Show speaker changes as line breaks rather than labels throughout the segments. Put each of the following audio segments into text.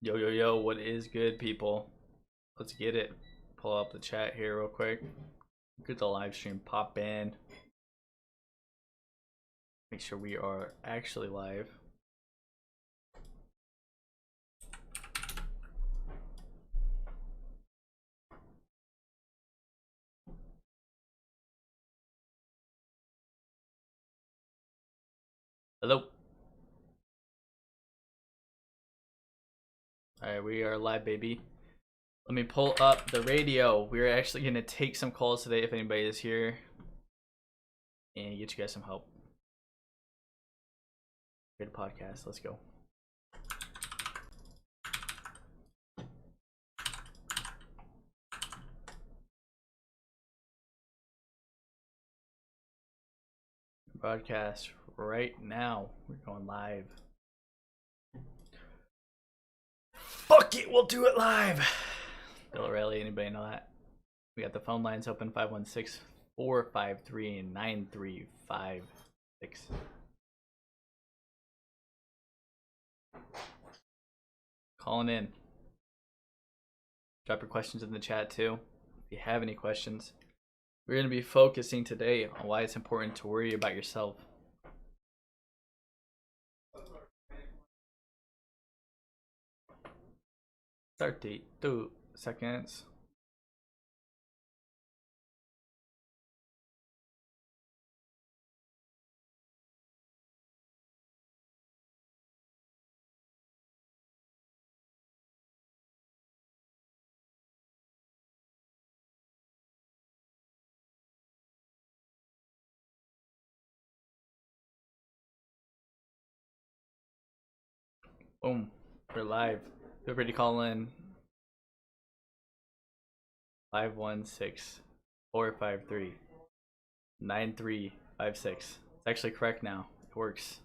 Yo, yo, yo, what is good, people? Let's get it. Pull up the chat here real quick. Get the live stream pop in. Make sure we are actually live. Hello. Alright, we are live, baby. Let me pull up the radio. We're actually going to take some calls today if anybody is here. And get you guys some help. Good podcast. Let's go. Broadcast right now. We're going live. Fuck it, we'll do it live. Bill O'Reilly, anybody know that? We got the phone lines open, 516-453-9356. Calling in. Drop your questions in the chat too, if you have any questions. We're going to be focusing today on why it's important to worry about yourself. Start date, 2 seconds. Boom, we're live. Feel free to call in. 516-453-9356. It's actually correct now. It works.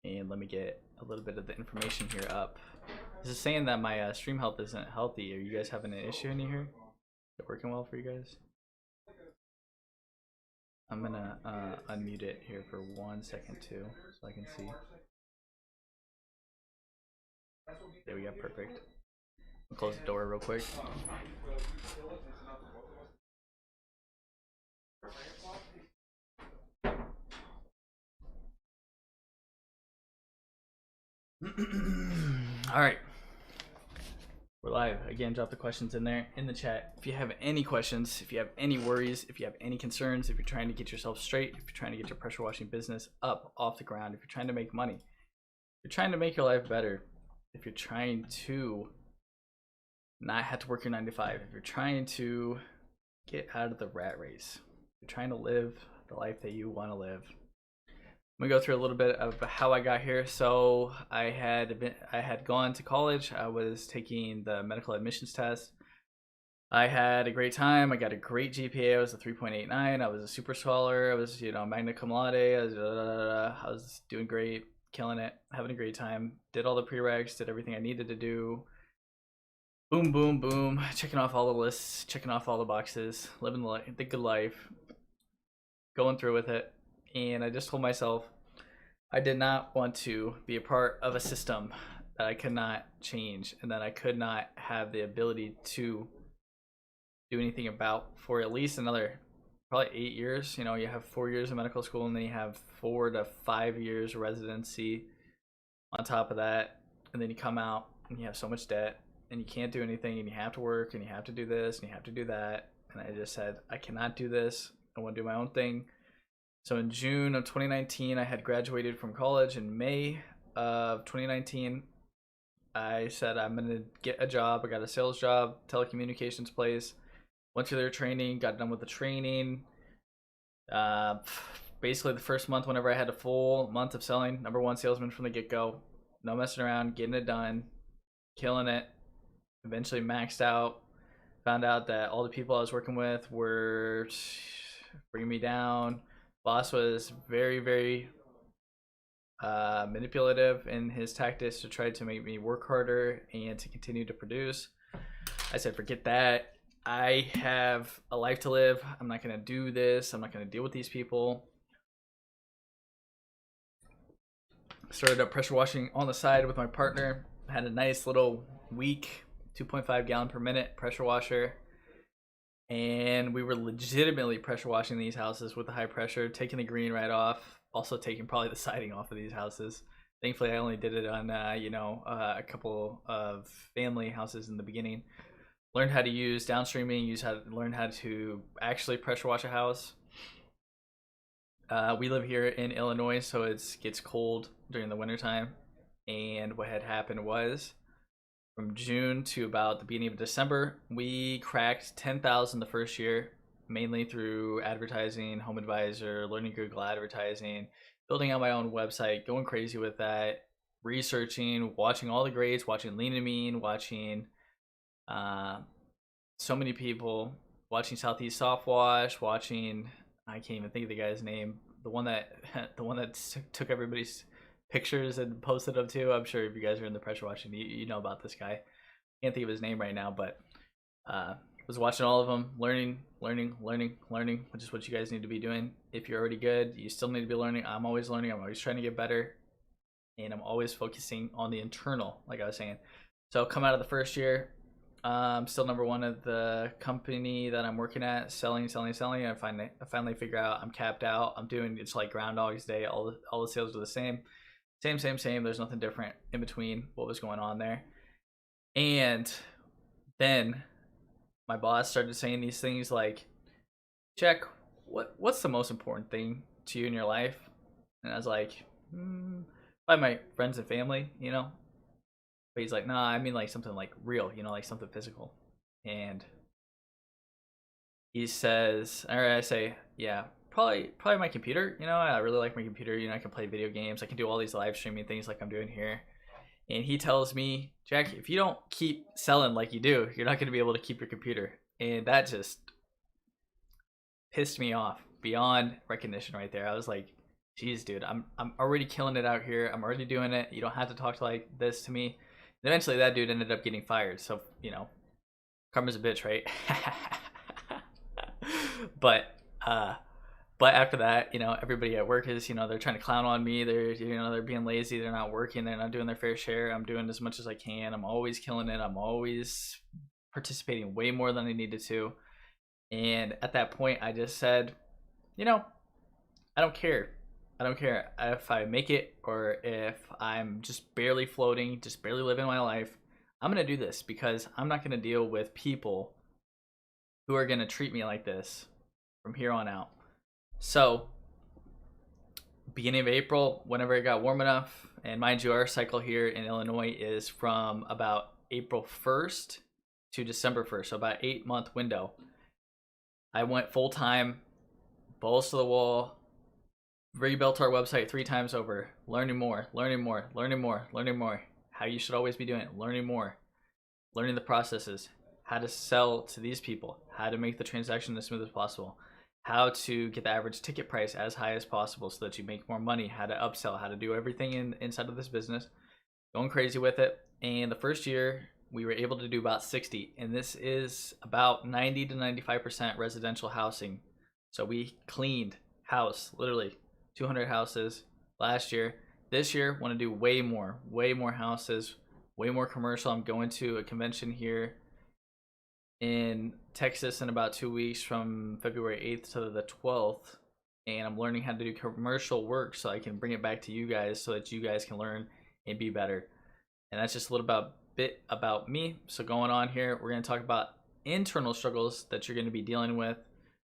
And let me get a little bit of the information here up. This is saying that my stream health isn't healthy. Are you guys having an issue in here? Is it working well for you guys? I'm gonna unmute it here for 1 second too, so I can see. There we go, perfect. I'll close the door real quick. All right, we're live again. Drop the questions in there in the chat if you have any questions, if you have any worries, if you have any concerns, if you're trying to get yourself straight, if you're trying to get your pressure washing business up off the ground, if you're trying to make money, if you're trying to make your life better, if you're trying to not have to work your 9 to 5, if you're trying to get out of the rat race, if you're trying to live the life that you want to live. I'm gonna go through a little bit of how I got here. So I had gone to college. I was taking the medical admissions test. I had a great time. I got a great GPA. I was a 3.89. I was a super scholar. I was, magna cum laude. I was doing great, killing it, having a great time. Did all the prereqs, did everything I needed to do. Boom, boom, boom. Checking off all the lists, checking off all the boxes, living the good life, going through with it. And I just told myself I did not want to be a part of a system that I could not change and that I could not have the ability to do anything about for at least another probably 8 years. You have 4 years of medical school, and then you have 4 to 5 years residency on top of that, and then you come out and you have so much debt and you can't do anything, and you have to work, and you have to do this and you have to do that. And I just said, I cannot do this. I want to do my own thing. So in June of 2019, I had graduated from college. In May of 2019, I said I'm going to get a job. I got a sales job, telecommunications place. Went through their training, got done with the training. Basically the first month, whenever I had a full month of selling, #1 salesman from the get-go. No messing around, getting it done, killing it. Eventually maxed out. Found out that all the people I was working with were bringing me down. Boss was very, very manipulative in his tactics to try to make me work harder and to continue to produce. I said, forget that. I have a life to live. I'm not going to do this. I'm not going to deal with these people. Started up pressure washing on the side with my partner. had a nice little week, 2.5 gallon per minute pressure washer. And we were legitimately pressure washing these houses with the high pressure, taking the green right off, also taking probably the siding off of these houses. Thankfully, I only did it on, a couple of family houses in the beginning. Learned how to use downstreaming, learn how to actually pressure wash a house. We live here in Illinois, so it gets cold during the wintertime. And what had happened was, from June to about the beginning of December, we cracked 10,000 the first year, mainly through advertising, Home Advisor, learning Google advertising, building out my own website, going crazy with that, researching, watching all the grades, watching Lean and Mean, watching so many people, watching Southeast Soft Wash, watching, I can't even think of the guy's name, the one that took everybody's pictures and posted them too. I'm sure if you guys are in the pressure washing, you know about this guy. Can't think of his name right now, but was watching all of them, learning, which is what you guys need to be doing. If you're already good, you still need to be learning. I'm always learning. I'm always trying to get better, and I'm always focusing on the internal, like I was saying. So come out of the first year, I'm still number one at the company that I'm working at, selling. I finally figure out I'm capped out. I'm doing, it's like Groundhog's Day. All the sales are the same. There's nothing different in between what was going on there. And then my boss started saying these things like, Jack, what's the most important thing to you in your life? And I was like, by my friends and family, you know. But he's like, nah, I mean like something like real, you know, like something physical. And he says, or I say, yeah, probably my computer. You know, I really like my computer. You know, I can play video games. I can do all these live streaming things like I'm doing here. And he tells me, Jack, if you don't keep selling like you do, you're not going to be able to keep your computer. And that just pissed me off beyond recognition right there. I was like, geez, dude, I'm already killing it out here. I'm already doing it. You don't have to talk like this to me. And eventually that dude ended up getting fired. So, you know, karma's a bitch, right? But after that, you know, everybody at work is, you know, they're trying to clown on me. They're being lazy. They're not working. They're not doing their fair share. I'm doing as much as I can. I'm always killing it. I'm always participating way more than I needed to. And at that point, I just said, you know, I don't care. If I make it or if I'm just barely floating, just barely living my life. I'm going to do this because I'm not going to deal with people who are going to treat me like this from here on out. So, beginning of April, whenever it got warm enough, and mind you, our cycle here in Illinois is from about April 1st to December 1st, so about 8-month window. I went full time, balls to the wall, rebuilt our website 3 times over, learning more. How you should always be doing it, learning more, learning the processes, how to sell to these people, how to make the transaction as smooth as possible, how to get the average ticket price as high as possible so that you make more money, how to upsell, how to do everything inside of this business, going crazy with it. And the first year we were able to do about 60, and this is about 90 to 95% residential housing. So we cleaned house, literally 200 houses last year. This year, want to do way more houses, way more commercial. I'm going to a convention here in Texas in about 2 weeks from February 8th to the 12th. And I'm learning how to do commercial work so I can bring it back to you guys so that you guys can learn and be better. And that's just a little bit about me. So going on here, we're going to talk about internal struggles that you're going to be dealing with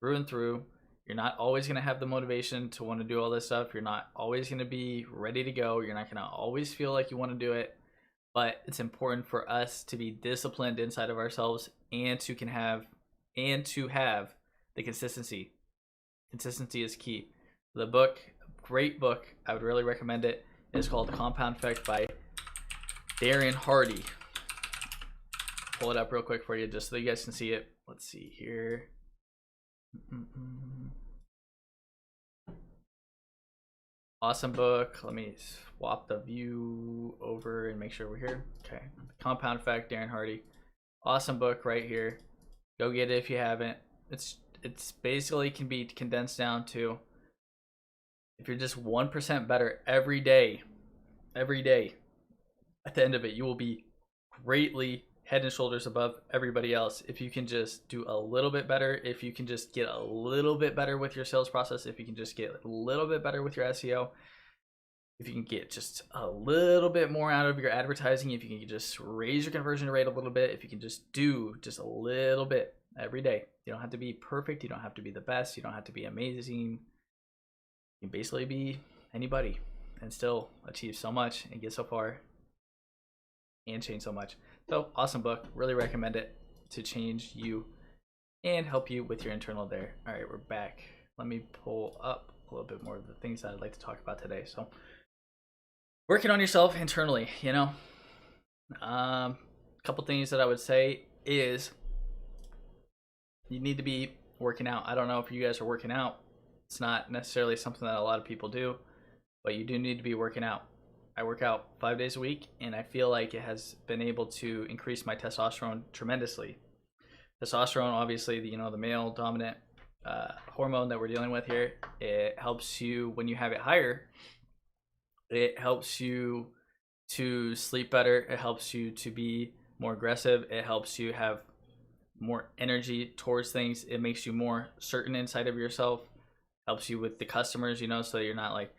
through and through. You're not always going to have the motivation to want to do all this stuff. You're not always going to be ready to go. You're not going to always feel like you want to do it. But it's important for us to be disciplined inside of ourselves and to have the consistency. Consistency is key. The book, great book, I would really recommend it. It's called Compound Effect by Darren Hardy. Pull it up real quick for you just so you guys can see it. Let's see here. Awesome book. Let me swap the view over and make sure we're here. Okay. Compound Effect, Darren Hardy. Awesome book right here. Go get it if you haven't. It's basically can be condensed down to, if you're just 1% better every day, at the end of it, you will be greatly head and shoulders above everybody else if you can just do a little bit better, if you can just get a little bit better with your sales process, if you can just get a little bit better with your SEO, if you can get just a little bit more out of your advertising, if you can just raise your conversion rate a little bit, if you can just do just a little bit every day. You don't have to be perfect, you don't have to be the best, you don't have to be amazing. You can basically be anybody and still achieve so much and get so far and change so much. So awesome book, really recommend it to change you and help you with your internal there. All right, we're back. Let me pull up a little bit more of the things that I'd like to talk about today. So working on yourself internally, you know, a couple things that I would say is you need to be working out. I don't know if you guys are working out. It's not necessarily something that a lot of people do, but you do need to be working out. I work out 5 days a week, and I feel like it has been able to increase my testosterone tremendously. Testosterone, obviously, the male dominant hormone that we're dealing with here, it helps you when you have it higher. It helps you to sleep better. It helps you to be more aggressive. It helps you have more energy towards things. It makes you more certain inside of yourself. Helps you with the customers, so you're not like,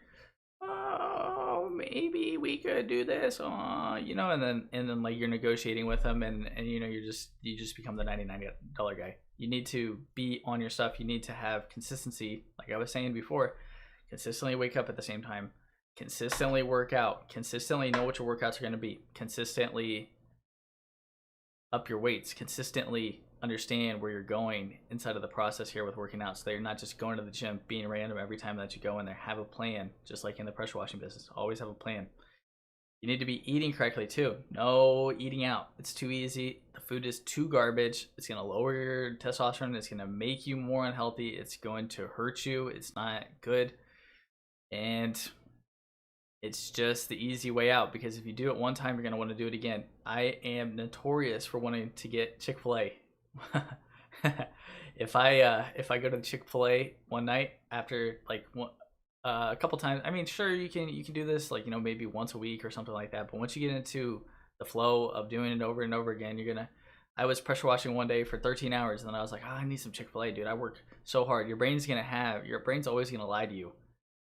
oh, maybe we could do this, and then like you're negotiating with them, and you just become the $99 guy. You need to be on your stuff. You need to have consistency, like I was saying before. Consistently wake up at the same time. Consistently work out. Consistently know what your workouts are going to be. Consistently up your weights. Consistently understand where you're going inside of the process here with working out, so that you're not just going to the gym being random every time that you go in there. Have a plan, just like in the pressure washing business. Always have a plan. You need to be eating correctly too. No eating out. It's too easy. The food is too garbage. It's going to lower your testosterone. It's going to make you more unhealthy. It's going to hurt you. It's not good. And it's just the easy way out, because if you do it one time, you're going to want to do it again. I am notorious for wanting to get Chick-fil-A. If I go to Chick-fil-A one night after like a couple times, I mean, sure, you can do this like maybe once a week or something like that, but once you get into the flow of doing it over and over again, I was pressure washing one day for 13 hours, and then I was like, oh, I need some Chick-fil-A, dude. I work so hard. Your brain's always gonna lie to you,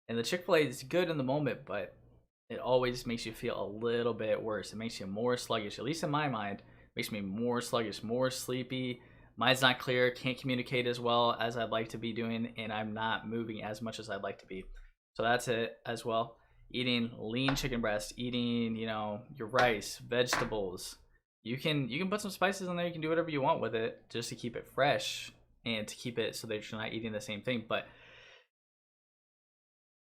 and the Chick-fil-A is good in the moment, but it always makes you feel a little bit worse. It makes you more sluggish, at least in my mind. It makes me more sluggish, more sleepy. Mind's not clear, can't communicate as well as I'd like to be doing, and I'm not moving as much as I'd like to be. So that's it as well. Eating lean chicken breast, eating, your rice, vegetables. You can put some spices in there, you can do whatever you want with it just to keep it fresh and to keep it so that you're not eating the same thing, but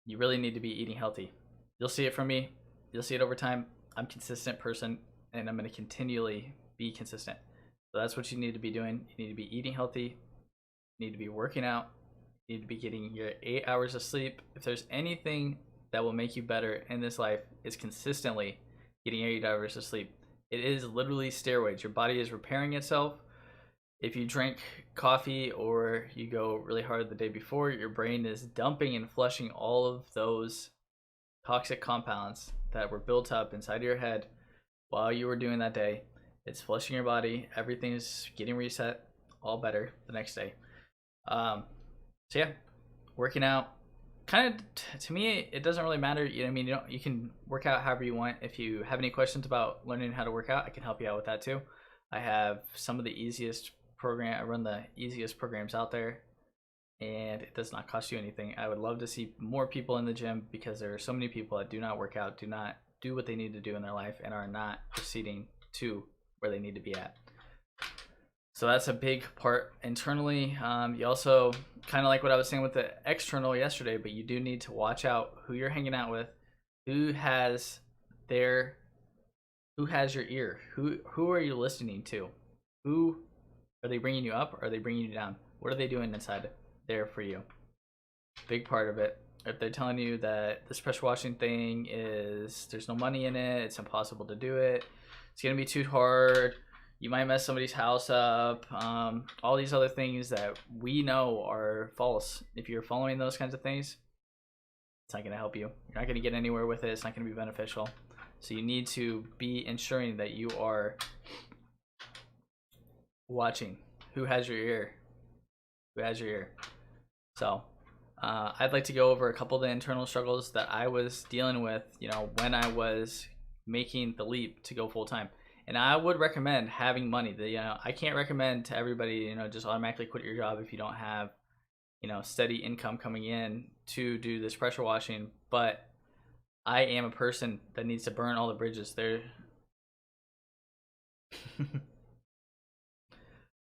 you really need to be eating healthy. You'll see it from me. You'll see it over time. I'm a consistent person, and I'm going to continually be consistent. So that's what you need to be doing. You need to be eating healthy. You need to be working out. You need to be getting your 8 hours of sleep. If there's anything that will make you better in this life, is consistently getting 8 hours of sleep. It is literally steroids. Your body is repairing itself. If you drink coffee or you go really hard the day before, your brain is dumping and flushing all of those toxic compounds that were built up inside your head while you were doing that day. It's flushing your body. Everything's getting reset, all better the next day. So yeah, working out. Kind of to me, it doesn't really matter. You can work out however you want. If you have any questions about learning how to work out, I can help you out with that too. I have some of the easiest I run the easiest programs out there, and it does not cost you anything. I would love to see more people in the gym, because there are so many people that do not work out, do not do what they need to do in their life, and are not proceeding to where they need to be at. So that's a big part internally. You also, kind of like what I was saying with the external yesterday, but you do need to watch out who you're hanging out with, who has your ear, who are you listening to, who are they bringing you up, or are they bringing you down? What are they doing inside there for you? Big part of it. If they're telling you that this pressure washing thing there's no money in it, it's impossible to do it, it's gonna be too hard, you might mess somebody's house up, all these other things that we know are false. If you're following those kinds of things, it's not gonna help you. You're not gonna get anywhere with it. It's not gonna be beneficial. So you need to be ensuring that you are watching who has your ear. Who has your ear. So I'd like to go over a couple of the internal struggles that I was dealing with, when I was making the leap to go full time. And I would recommend having money. I can't recommend to everybody, just automatically quit your job if you don't have, steady income coming in to do this pressure washing. But I am a person that needs to burn all the bridges. There.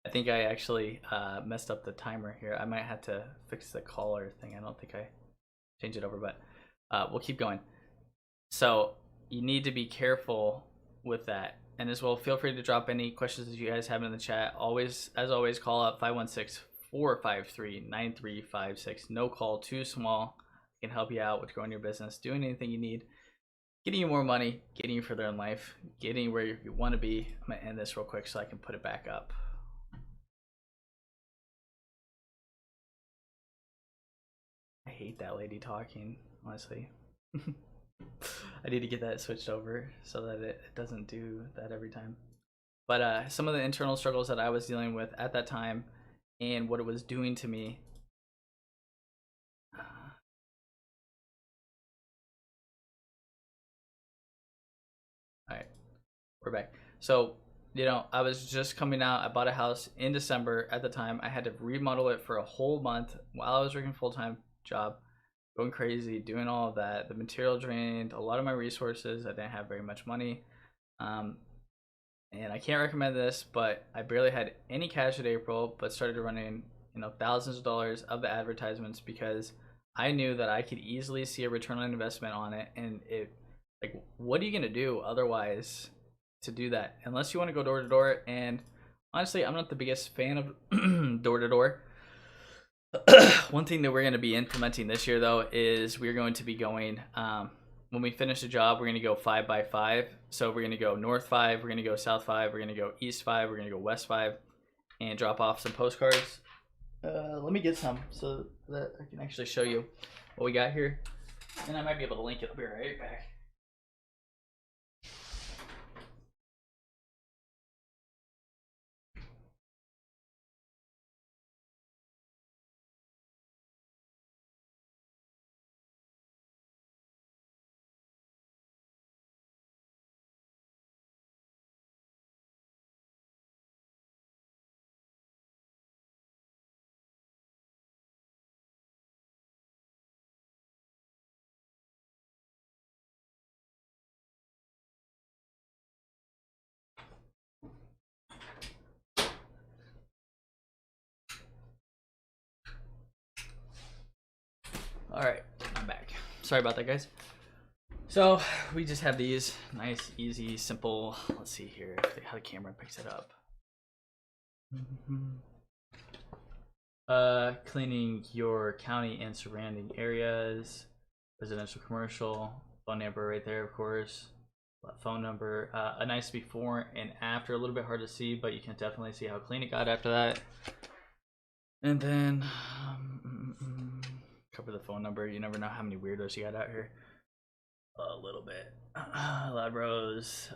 I think I actually messed up the timer here. I might have to fix the caller thing. I don't think I changed it over, but we'll keep going. So you need to be careful with that. And as well, feel free to drop any questions that you guys have in the chat. As always, call up 516-453-9356. No call too small. I can help you out with growing your business, doing anything you need, getting you more money, getting you further in life, getting where you want to be. I'm going to end this real quick so I can put it back up. I hate that lady talking, honestly. I need to get that switched over so that it doesn't do that every time. But some of the internal struggles that I was dealing with at that time and what it was doing to me. All right, we're back. So, I was just coming out. I bought a house in December at the time. I had to remodel it for a whole month while I was working full-time job. Going crazy, doing all of that. The material drained a lot of my resources. I didn't have very much money. And I can't recommend this, but I barely had any cash in April, but started running, thousands of dollars of the advertisements because I knew that I could easily see a return on investment on it. And what are you going to do otherwise to do that? Unless you want to go door to door. And honestly, I'm not the biggest fan of door to door. One thing that we're going to be implementing this year, though, is we're going to be going, when we finish the job, we're going to go 5 by 5. So we're going to go north 5, we're going to go south 5, we're going to go east 5, we're going to go west 5, and drop off some postcards. Let me get some so that I can actually show you what we got here. And I might be able to link it. I'll be right back. All right, I'm back. Sorry about that, guys. So we just have these nice, easy, simple. Let's see here how the camera picks it up. Cleaning your county and surrounding areas, residential, commercial, phone number right there, of course. Phone number, a nice before and after, a little bit hard to see, but you can definitely see how clean it got after that. And then cover the phone number. You never know how many weirdos you got out here. A little bit. Loud Rose.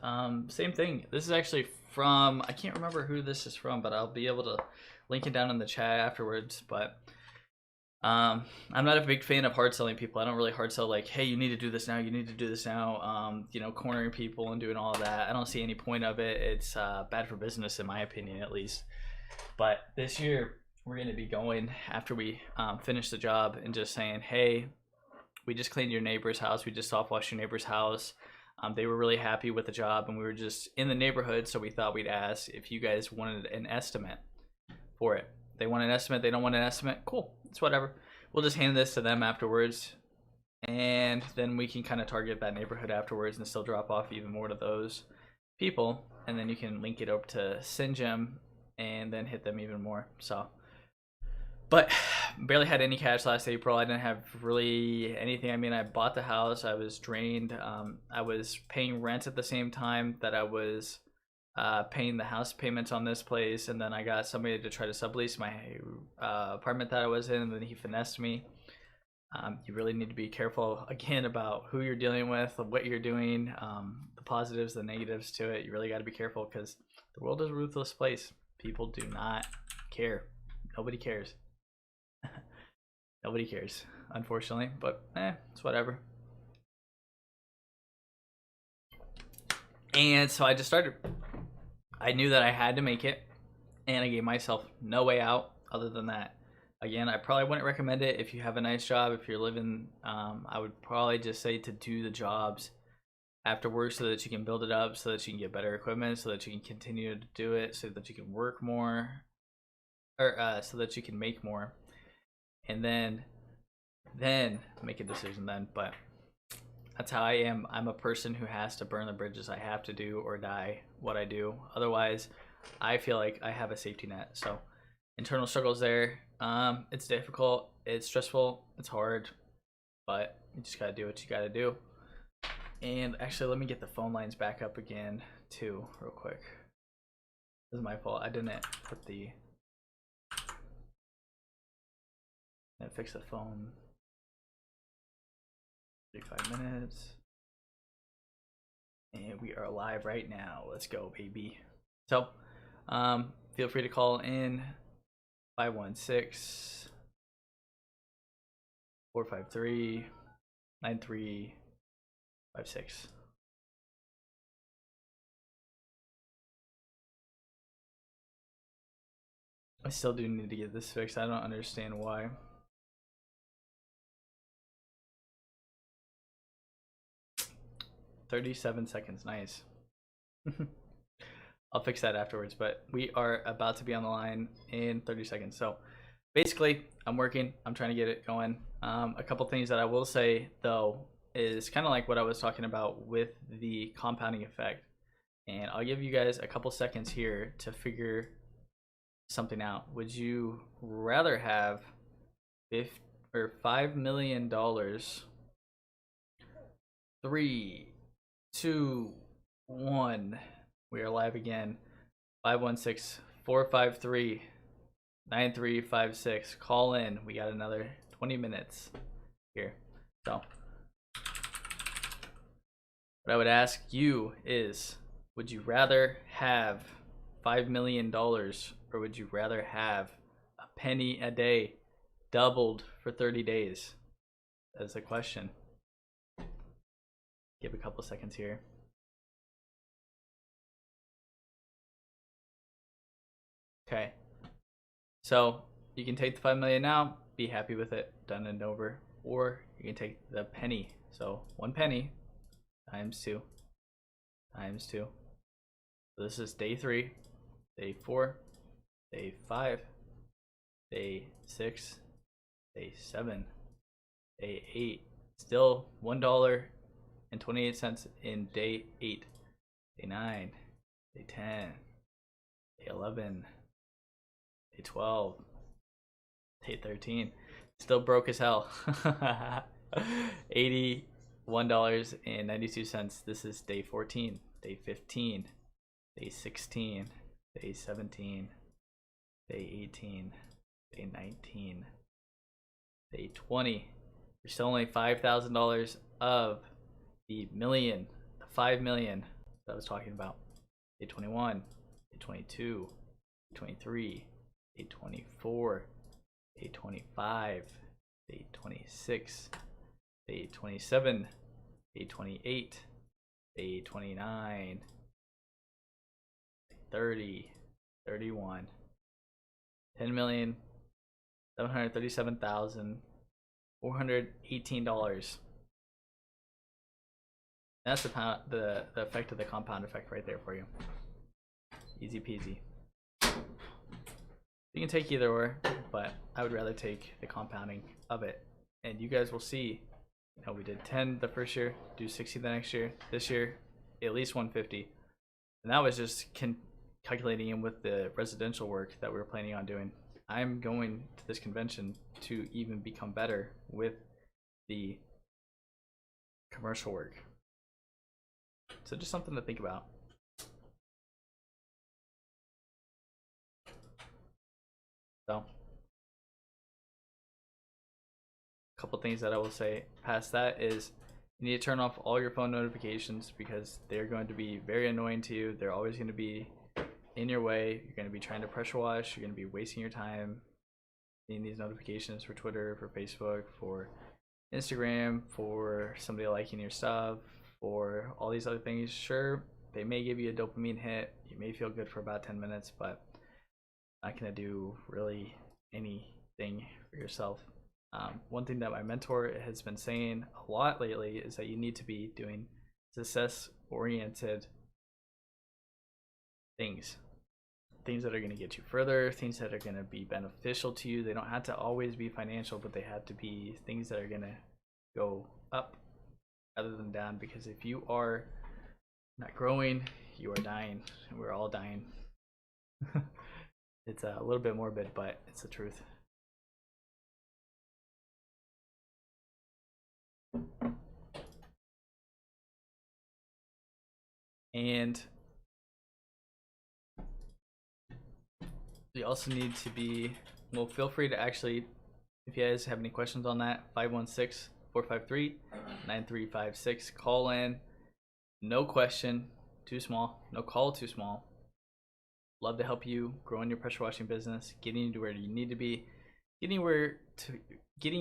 Same thing. This is actually from, I can't remember who this is from, but I'll be able to link it down in the chat afterwards. But I'm not a big fan of hard selling people. I don't really hard sell like, hey, you need to do this now, you need to do this now, cornering people and doing all of that. I don't see any point of it. It's bad for business in my opinion, at least. But this year we're going to be going after we finish the job and just saying, hey, we just cleaned your neighbor's house, we just soft washed your neighbor's house. They were really happy with the job, and we were just in the neighborhood, so we thought we'd ask if you guys wanted an estimate for it. They want an estimate, they don't want an estimate, cool, it's whatever. We'll just hand this to them afterwards, and then we can kind of target that neighborhood afterwards and still drop off even more to those people, and then you can link it over to Syngem and then hit them even more. So, but barely had any cash last April. I didn't have really anything. I mean, I bought the house, I was drained. I was paying rent at the same time that I was paying the house payments on this place, and then I got somebody to try to sublease my apartment that I was in, and then he finessed me. You really need to be careful again about who you're dealing with, what you're doing. the positives, the negatives to it. You really got to be careful because the world is a ruthless place. People do not care. Nobody cares. Nobody cares, unfortunately, but it's whatever. And so I just started. I knew that I had to make it, and I gave myself no way out other than that. Again, I probably wouldn't recommend it if you have a nice job. If you're living, I would probably just say to do the jobs after work so that you can build it up, so that you can get better equipment, so that you can continue to do it, so that you can work more, or so that you can make more, and then make a decision then. But that's how I am. I'm a person who has to burn the bridges. I have to do or die what I do. Otherwise, I feel like I have a safety net. So internal struggles there. It's difficult, it's stressful, it's hard, but you just gotta do what you gotta do. And actually, let me get the phone lines back up again too, real quick. This is my fault. I didn't put the. I fix the phone. 35 minutes. And we are live right now. Let's go, baby. So, feel free to call in 516 453 9356. I still do need to get this fixed. I don't understand why. $37 seconds, nice. I'll fix that afterwards, but we are about to be on the line in 30 seconds. So basically, I'm working, I'm trying to get it going. A couple things that I will say though is kind of like what I was talking about with the compounding effect. And I'll give you guys a couple seconds here to figure something out. Would you rather have $5 million? 3, 2, 1. We are live again. 516-453-9356. Call in. We got another 20 minutes here. So what I would ask you is, would you rather have $5 million, or would you rather have a penny a day doubled for 30 days? That's the question. Give a couple seconds here. Okay, so you can take the 5 million now, be happy with it, done and over, or you can take the penny. So 1 penny times 2 times 2. So this is day 3, day 4, day 5, day 6, day 7, day 8. Still $1.28 in day 8, day 9, day 10, day 11, day 12, day 13. Still broke as hell. $81.92. This is day 14, day 15, day 16, day 17, day 18, day 19, day 20. You're still only $5,000 of the million, the 5 million that I was talking about. Day 21, day 22, day 23, day 24, day 25, day 26, day 27, day 28, day 29, day 30, 31, $10,737,418. That's the effect of the compound effect right there for you. Easy peasy. You can take either or, but I would rather take the compounding of it. And you guys will see, you know, we did 10 the first year, do 60 the next year. This year, at least 150. And that was just calculating in with the residential work that we were planning on doing. I'm going to this convention to even become better with the commercial work. So just something to think about. So, a couple things that I will say past that is, You need to turn off all your phone notifications because they're going to be very annoying to you. They're always going to be in your way. You're going to be trying to pressure wash. You're going to be wasting your time seeing these notifications for Twitter, for Facebook, for Instagram, for somebody liking your stuff, for all these other things. Sure, they may give you a dopamine hit. You may feel good for about 10 minutes, but not going to do really anything for yourself. One thing that my mentor has been saying a lot lately is that you need to be doing success-oriented things that are going to get you further, things that are going to be beneficial to you. They don't have to always be financial, but they have to be things that are going to go up rather than down, because if you are not growing, you are dying, and we're all dying. It's a little bit morbid, but it's the truth. And you also need to be, well, feel free to actually, if you guys have any questions on that, 516-453-9356. Call in. No question too small. No call too small. Love to help you grow in your pressure washing business, getting you to where you need to be, getting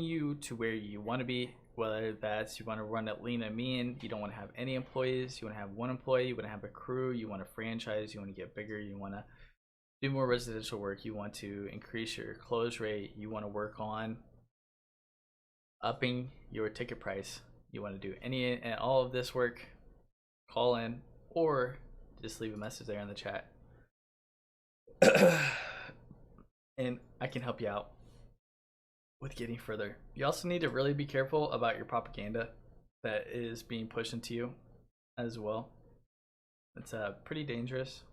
you to where you want to be. Whether that's you want to run it lean and mean, you don't want to have any employees, you want to have one employee, you want to have a crew, you want to franchise, you want to get bigger, you want to do more residential work, you want to increase your close rate, you want to work on upping your ticket price, you want to do any and all of this work, call in or just leave a message there in the chat. And I can help you out with getting further. You also need to really be careful about your propaganda that is being pushed into you as well. It's pretty dangerous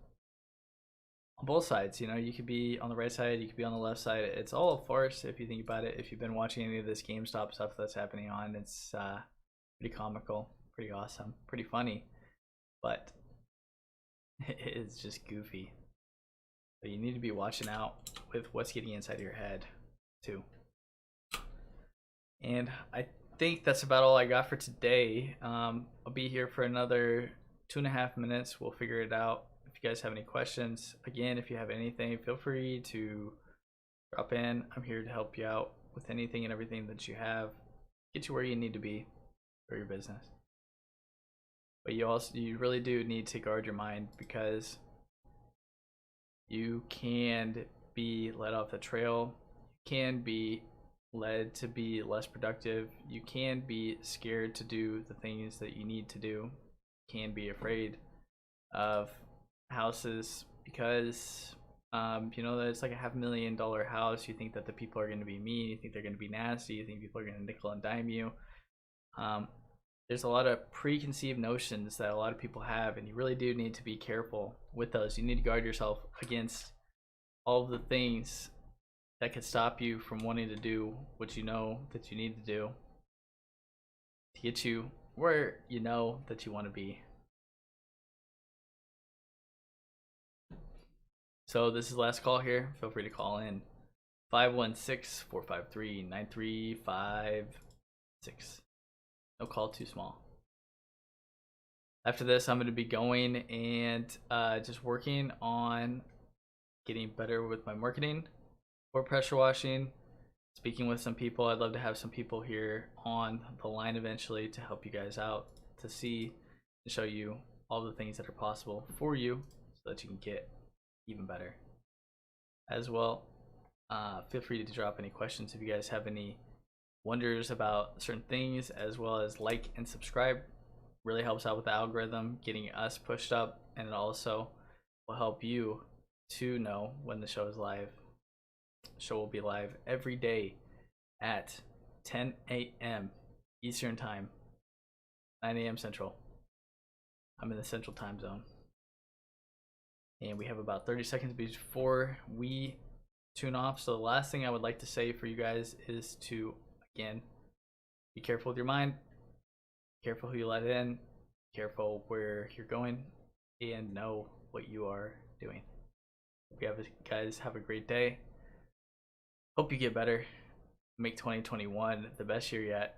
on both sides. You know, you could be on the right side, you could be on the left side. It's all a farce if you think about it. If you've been watching any of this GameStop stuff that's happening on, it's pretty comical, pretty awesome, pretty funny, but it's just goofy. But you need to be watching out with what's getting inside your head too. And I think that's about all I got for today. I'll be here for another 2.5 minutes. We'll figure it out. If you guys have any questions, again, if you have anything, feel free to drop in. I'm here to help you out with anything and everything that you have, get you where you need to be for your business. But you really do need to guard your mind, because you can be led off the trail, you can be led to be less productive, you can be scared to do the things that you need to do, you can be afraid of houses because you know that it's like a $500,000 house. You think that the people are going to be mean, you think they're going to be nasty, you think people are going to nickel and dime you. There's a lot of preconceived notions that a lot of people have, and you really do need to be careful with those. You need to guard yourself against all of the things that could stop you from wanting to do what you know that you need to do to get you where you know that you want to be. So this is the last call here. Feel free to call in 516-453-9356. No call too small. After this, I'm going to be going and just working on getting better with my marketing for pressure washing, speaking with some people. I'd love to have some people here on the line eventually to help you guys out, to see and show you all the things that are possible for you so that you can get even better. As well, feel free to drop any questions if you guys have any wonders about certain things, as well as like and subscribe. Really helps out with the algorithm, getting us pushed up, and it also will help you to know when the show is live. The show will be live every day at 10 a.m. Eastern Time, 9 a.m. Central. I'm in the Central Time Zone. And we have about 30 seconds before we tune off. So the last thing I would like to say for you guys is to, again, be careful with your mind, careful who you let in, careful where you're going, and know what you are doing. Hope you guys have a great day. Hope you get better. Make 2021 the best year yet.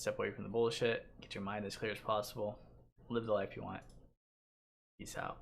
Step away from the bullshit. Get your mind as clear as possible. Live the life you want. Peace out.